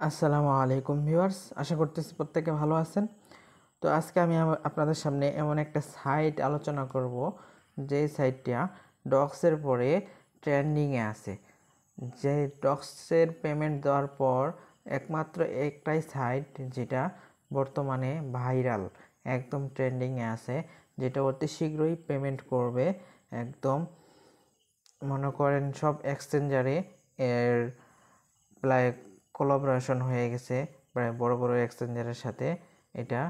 আসসালামু আলাইকুম ভিউয়ার্স, আশা করতেছি প্রত্যেকে ভালো আছেন। তো আজকে আমি আপনাদের সামনে এমন একটা সাইট আলোচনা করব যে সাইটটা ডক্সের পরে ট্রেন্ডিংয়ে আছে। যে ডক্সের পেমেন্ট দেওয়ার পর একমাত্র একটাই সাইট যেটা বর্তমানে ভাইরাল, একদম ট্রেন্ডিংয়ে আছে, যেটা অতি শীঘ্রই পেমেন্ট করবে। একদম মনে করেন সব এক্সচেঞ্জারে এর প্রায় কোলাবোরেশন হয়ে গেছে, প্রায় বড় বড় এক্সচেঞ্জারের সাথে এটা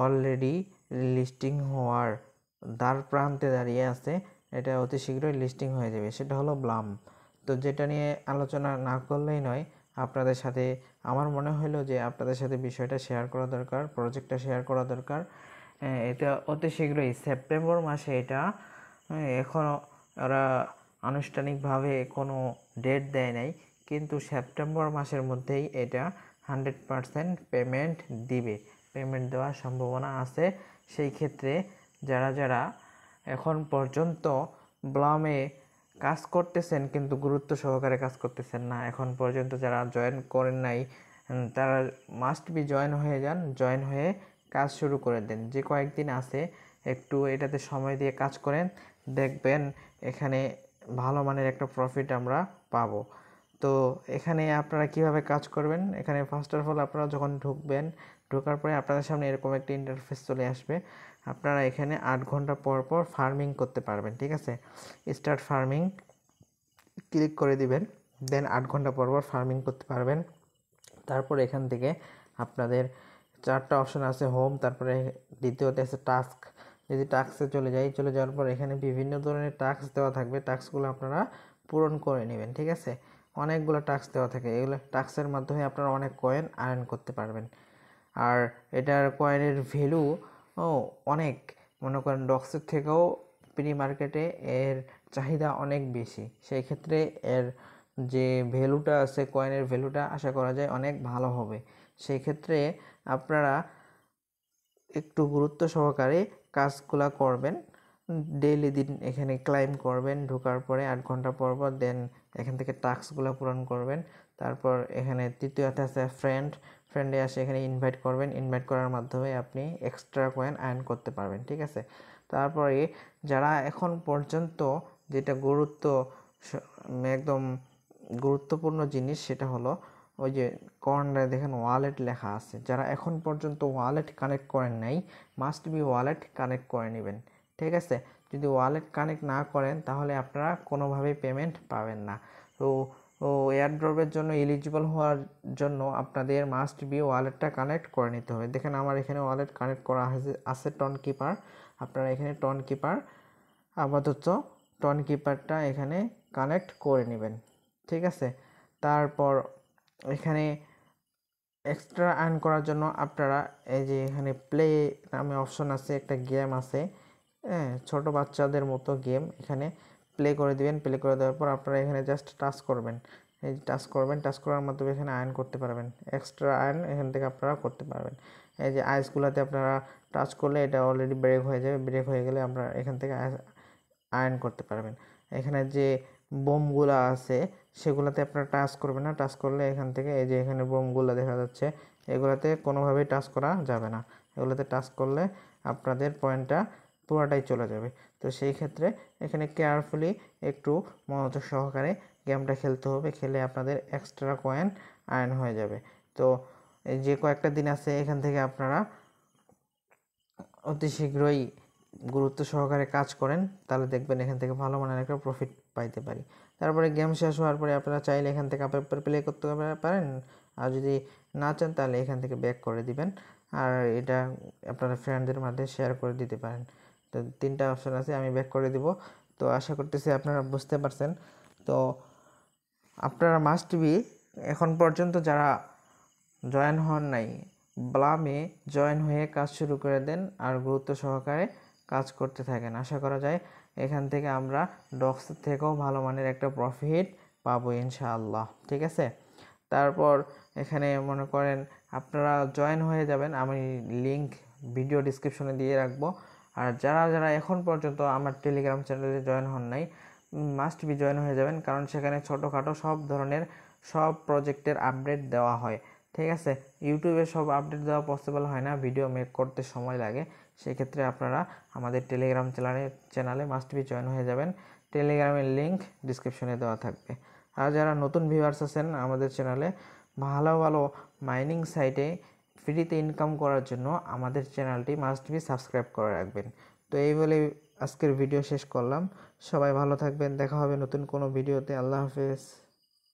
অলরেডি লিস্টিং হওয়ার দ্বার প্রান্তে দাঁড়িয়ে আছে। এটা অতি শীঘ্রই লিস্টিং হয়ে যাবে, সেটা হলো ব্লাম। তো যেটা নিয়ে আলোচনা না করলেই নয়, আপনাদের সাথে আমার মনে হলো যে আপনাদের সাথে বিষয়টা শেয়ার করা দরকার, প্রজেক্টটা শেয়ার করা দরকার। এটা অতি শীঘ্রই সেপ্টেম্বর মাসে এটা এখনও ওরা আনুষ্ঠানিকভাবে কোনো ডেট দেয় নাই, কিন্তু সেপ্টেম্বর মাসের মধ্যেই এটা 100% পেমেন্ট দিবে, পেমেন্ট দেওয়ার সম্ভাবনা আছে। সেই ক্ষেত্রে যারা যারা এখন পর্যন্ত ব্লামে কাজ করতেছেন কিন্তু গুরুত্ব সহকারে কাজ করতেছেন না, এখন পর্যন্ত যারা জয়েন করেন নাই, তারা মাস্ট বি জয়েন হয়ে যান। জয়েন হয়ে কাজ শুরু করে দেন। যে কয়েকদিন আছে একটু এটাতে সময় দিয়ে কাজ করেন, দেখবেন এখানে ভালো মানের একটা প্রফিট আমরা পাবো। তো এখানে আপনারা কিভাবে কাজ করবেন, এখানে ফার্স্ট অফ অল আপনারা যখন ঢুকবেন, ঢোকার পরে আপনাদের সামনে এরকম একটা ইন্টারফেস চলে আসবে। আপনারা এখানে 8 ঘন্টা পর পর ফার্মিং করতে পারবেন, ঠিক আছে। স্টার্ট ফার্মিং ক্লিক করে দিবেন, দেন 8 ঘন্টা পর পর ফার্মিং করতে পারবেন। তারপর এখান থেকে আপনাদের 4টা অপশন আছে, হোম, তারপরে দ্বিতীয়তে আছে টাস্ক। যদি টাস্কে চলে যাওয়ার পর এখানে বিভিন্ন ধরনের টাস্ক দেওয়া থাকবে, টাস্কগুলো আপনারা পূরণ করে নেবেন, ঠিক আছে। অনেকগুলো টাস্ক দেওয়া থাকে, এগুলো টাস্কের মাধ্যমে আপনারা অনেক কয়েন আর্ন করতে পারবেন। আর এটার কয়েনের ভ্যালু অনেক, মনে করেন ডক্সের থেকেও প্রি মার্কেটে এর চাহিদা অনেক বেশি। সেই ক্ষেত্রে এর যে ভ্যালুটা আছে, কয়েনের ভ্যালুটা আশা করা যায় অনেক ভালো হবে। সেই ক্ষেত্রে আপনারা একটু গুরুত্ব সহকারে কাজগুলা করবেন। ডেইলি দিন এখানে ক্লাইম করবেন, ঢোকার পরে 8 ঘন্টা পর পর, দেন এখান থেকে টাস্কগুলো পূরণ করবেন। তারপর এখানে তৃতীয়তে আছে ফ্রেন্ডে আসে এখানে ইনভাইট করবেন। ইনভাইট করার মাধ্যমে আপনি এক্সট্রা কয়েন আর্ন করতে পারবেন, ঠিক আছে। তারপরে যারা এখন পর্যন্ত, যেটা একদম গুরুত্বপূর্ণ জিনিস, সেটা হলো ওই যে কর্নারে দেখেন ওয়ালেট লেখা আছে, যারা এখন পর্যন্ত ওয়ালেট কানেক্ট করেন নাই, মাস্ট বি ওয়ালেট কানেক্ট করে নেবেন, ঠিক আছে। যদি ওয়ালেট কানেক্ট না করেন তাহলে আপনারা কোনোভাবেই পেমেন্ট পাবেন না। তো এয়ারড্রপের জন্য এলিজিবল হওয়ার জন্য আপনাদের মাস্ট বি ওয়ালেটটা কানেক্ট করে নিতে হবে। দেখেন আমার এখানে ওয়ালেট কানেক্ট করা আছে টন কিপার। আপনারা এখানে টন কিপার, আপাতত টন কিপারটা এখানে কানেক্ট করে নেবেন, ঠিক আছে। তারপর এখানে এক্সট্রা আর্ন করার জন্য আপনারা এই যে এখানে প্লে নামে অপশন আছে, একটা গেম আছে, হ্যাঁ, ছোটো বাচ্চাদের মতো গেম, এখানে প্লে করে দিবেন। প্লে করে দেওয়ার পর আপনারা এখানে জাস্ট টাচ করবেন, এই টাচ করবেন, টাচ করার মাধ্যমে এখানে আর্ন করতে পারবেন, এক্সট্রা আর্ন এখান থেকে আপনারা করতে পারবেন। এই যে আইসগুলোতে আপনারা টাচ করলে এটা অলরেডি ব্রেক হয়ে যাবে, ব্রেক হয়ে গেলে আপনারা এখান থেকে আয়রন করতে পারবেন। এখানে যে বোমগুলো আছে সেগুলোতে আপনারা টাচ করবেন না, টাচ করলে এখান থেকে এই যে এখানে বোমগুলো দেখা যাচ্ছে, এগুলোতে কোনোভাবেই টাচ করা যাবে না। এগুলোতে টাচ করলে আপনাদের পয়েন্টটা পুরোটাই চলে যাবে। তো সেই ক্ষেত্রে এখানে কেয়ারফুলি একটু মনোযোগ সহকারে গেমটা খেলতে হবে, খেলে আপনাদের এক্সট্রা কয়েন আর্ন হয়ে যাবে। তো এই যে কয়েকটা দিন আছে এখান থেকে আপনারা অতি শীঘ্রই গুরুত্ব সহকারে কাজ করেন, তাহলে দেখবেন এখান থেকে ভালো মানের একটা প্রফিট পাইতে পারি। তারপরে গেম শেষ হওয়ার পরে আপনারা চাইলে এখান থেকে আবার প্লে করতে পারেন, আর যদি না চান তাহলে এখান থেকে ব্যাক করে দিবেন, আর এটা আপনারা ফ্রেন্ডদের মধ্যে শেয়ার করে দিতে পারেন। তো 3টা অপশন আছে, আমি ব্যাক করে দিব। তো আশা করতেছি আপনারা বুঝতে পারছেন। তো আপনারা মাস্ট বি এখন পর্যন্ত যারা জয়েন হন নাই, ব্লামে জয়েন হয়ে কাজ শুরু করে দেন, আর গুরুত্ব সহকারে কাজ করতে থাকেন। আশা করা যায় এখান থেকে আমরা ডক্স থেকেও ভালো মানের একটা প্রফিট পাবো ইনশাআল্লাহ, ঠিক আছে। তারপর এখানে মনে করেন আপনারা জয়েন হয়ে যাবেন, আমি লিংক ভিডিও ডিসক্রিপশনে দিয়ে রাখবো। আর যারা যারা এখন পর্যন্ত আমার টেলিগ্রাম চ্যানেলে জয়েন হন নাই, মাস্ট বি জয়েন হয়ে যাবেন, কারণ সেখানে ছোটোখাটো সব ধরনের সব প্রজেক্টের আপডেট দেওয়া হয়। ঠিক আছে, ইউটিউবে সব আপডেট দেওয়া পসিবল হয় না, ভিডিও মেক করতে সময় লাগে। সেক্ষেত্রে আপনারা আমাদের টেলিগ্রাম চ্যানেলে মাস্ট বি জয়েন হয়ে যাবেন। টেলিগ্রামের লিঙ্ক ডিসক্রিপশনে দেওয়া থাকবে। আর যারা নতুন ভিউয়ার্স আছেন আমাদের চ্যানেলে, ভালো ভালো মাইনিং সাইটে ফ্রিতে ইনকাম করার জন্য আমাদের চ্যানেলটি মাস্ট বি সাবস্ক্রাইব করে রাখবেন। তো এই বলে আজকের ভিডিও শেষ করলাম। সবাই ভালো থাকবেন, দেখা হবে নতুন কোনো ভিডিওতে। আল্লাহ হাফেজ।